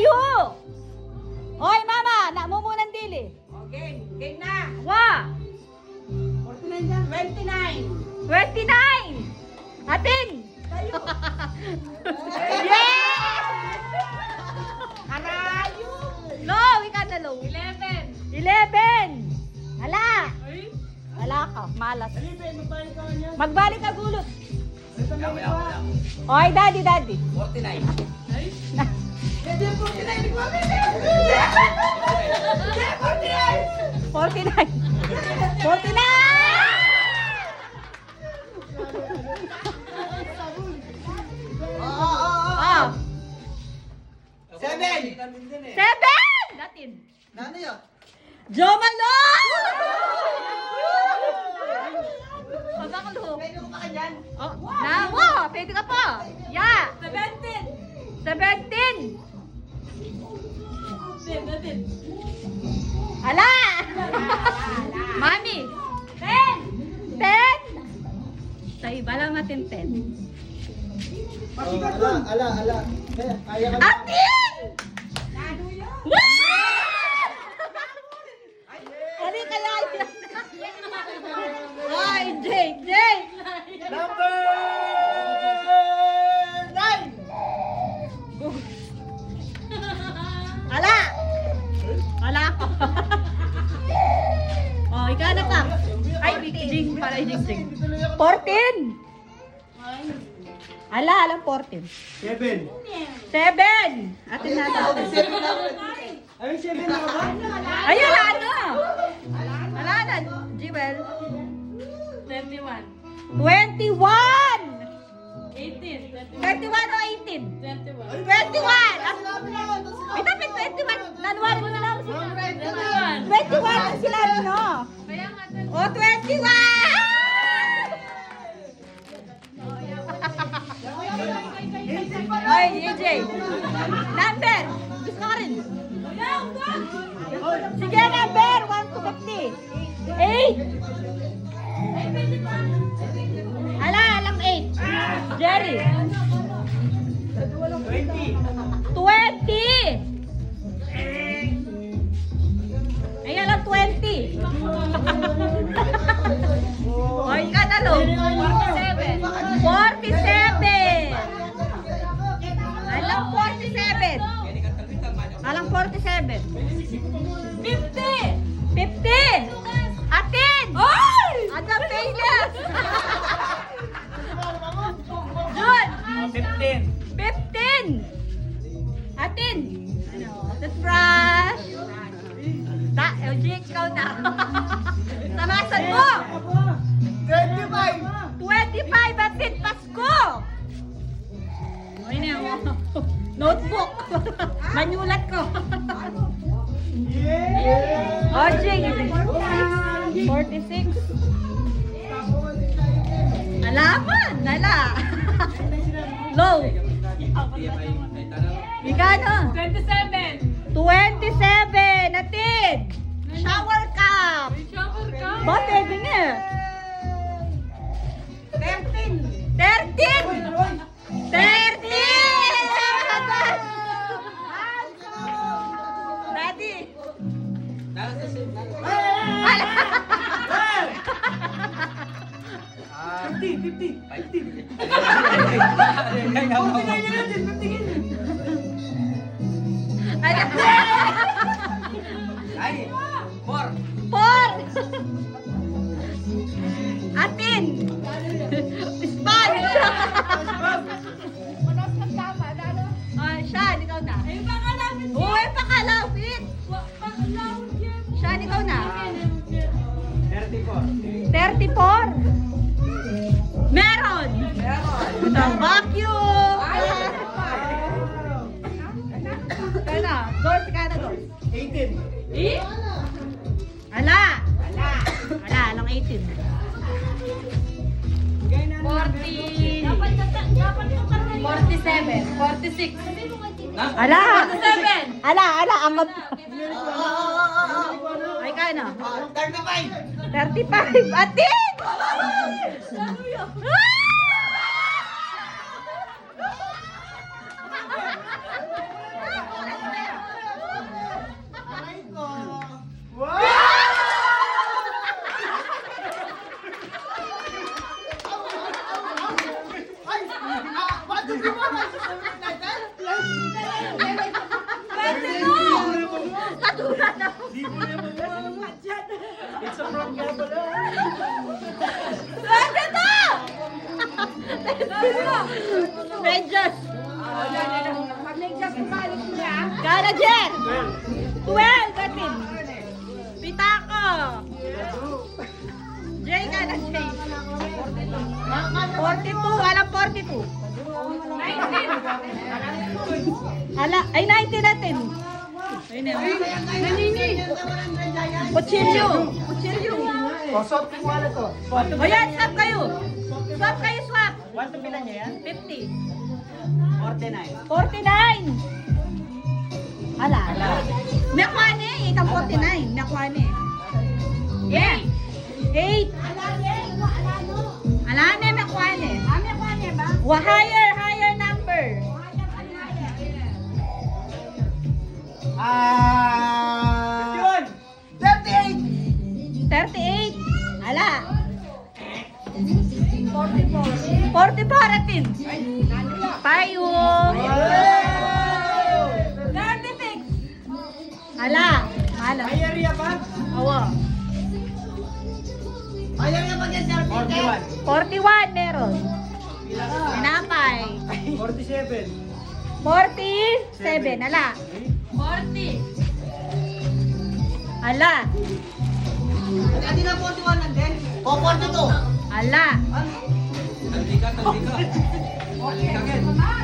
Layo! Hoy, mama! Naamo mo ng dili. Okay, game na. Wa! 29. 29! Atin! Yes! Karayo. Low! Ika na low. 11! Hala! Hala ka, malas. Magbalik ka gulot. Hoy, daddy. 49. Forty-nine! Ah! 7. 7! Datin! Nano yun? Jomalo! Pagkakulo. Pwede ko pa kanyan? Oh, nawa! Pwede ka pa! Yeah! 17! Ala! Mami! 10! Sa iba lang natin 10. Ala. Kaya ka Atin! Ano kaya yan? Ay, Jake! Number 9. Ala! Ala ko. Oh, ikaw na pa. Ay, jing pala, jing. 14! Ala, alam 14. 7. 7! Atin na ito. 7 na. Ay, 7 na ka ba? Ay, ala na! Ala na, Jewel. 21. 21! 18. 21 o 18? 21. 21! Ito, 21. Nanuwari mo na lang si 21 ang sinabi no? Kaya nga, O, 21! Oy, EJ. Number. Gusto ka rin. Sige, number. 1 to 50. 8. Alang 8. Jerry. 20. 20. Ay, alam 20. Oy, kanalo. 47. 47. Alam 47. Alang 47. 50. 50. Atin. Oy! Adam Payless. Jun. 15. 15. Atin. Toothbrush. Jake, ikaw na. Tamasan mo. 25. 25 atin, Pasko. Ay na, notebook. Manyulat ko. Yeah. Oh, Jake. 46. Alaman, nala. Low. Igano? 27. 27, atin. Shower cup. Shower ka? Ba, pwede nga. 13. 13! 13! Daddy! Ay, 4. 4! Atin! Sponge! Siya, ikaw na. Ay, baka namin Uy, pakalapit! pakalawin yan. Siya, ikaw na. 34. 34! Meron! Ito, vacuum! Kaya na, doors, kaya na doors. 18. Eh? Ala! Alang 18. 40. Dapat 47. 46. Ala! 47. Ala, angap. Ay, kaya na. 35. 35. Atin! Medyas. Pag nag-just balik mo na. Gana, Jen. 12, Atin. Pitako. Jay, gana, Jay. 42, walang 42. 19. Ala, ay 19 natin. Nanini. Kutsilyo. Kutsilyo. O, swap ko wala to. O yan, swap kayo. Swap kayo, swap. One to pila niya yan? 50. 49. 49. Ala, ala. Mekwane, ikang 49. Mekwane. Yeah. 8. Alane, mekwane. Higher number. Ah! 38! 38. Ala. 44 atin. Payong. 36. Ala. Ala. May area pa? Awa. Ayaw niya pag yan, 41 meron. Pinapay. 47. 47. Ala. 40. Ala. Hindi na 41 nandun. O, 42. Ala.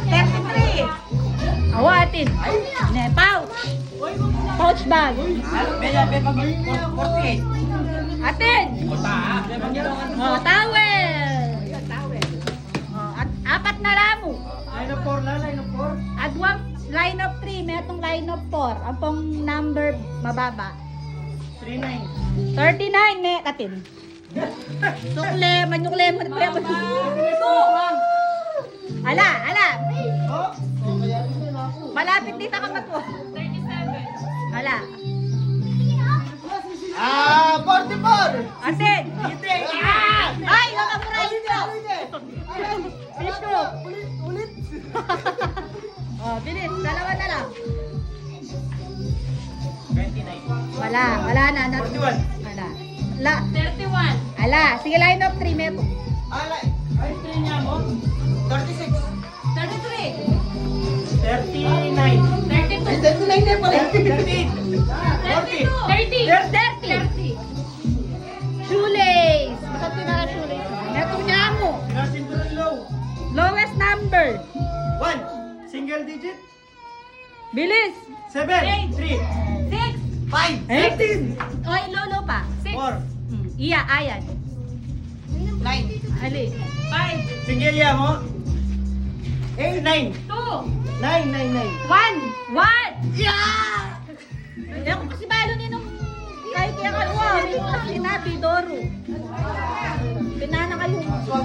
33. Awa atin. Ne, pouch. Pouch bag. Bella, pag 48. Atin. Oh, towel. Oh, at apat na ramo. Line of 4 na, line of 4. Agwang line of 3, may itong line of 4. Ang pong number mababa. 39. 39 ne atin. Sukle, manyukle, manukle. Ala, ala. Oh! Malapit dito ka mato. 37. Ala. Ah, 44! Atin. Hindi! Ay, nakamura dito. Piso. Ulit! Oh, bilis. Dalawa na lang. 29. Wala na. 41. Wala. La. 31. Ala, sige line of 3 meto. Alay! Ay, ito niya mo. 36. 33. 39. 32. 39 na pala. 30. 30. Shoelace. Basta tinara shoelace. Meto niya mo. Pinasinturan low. Lowest number. 1. Single digit. Bilis. 7. 3. 6. 5. 18. Oy, lolo pa. 6. 4. Iya, ayan. 9. Ali. 5. Single ya mo. 8. 9. 2. 9. 9. 1. 1. Yeah! Hindi ako kasi balo ni nung kahit kaya kalwa. May mga sinabi, Doro. Pinana kayo. Swap.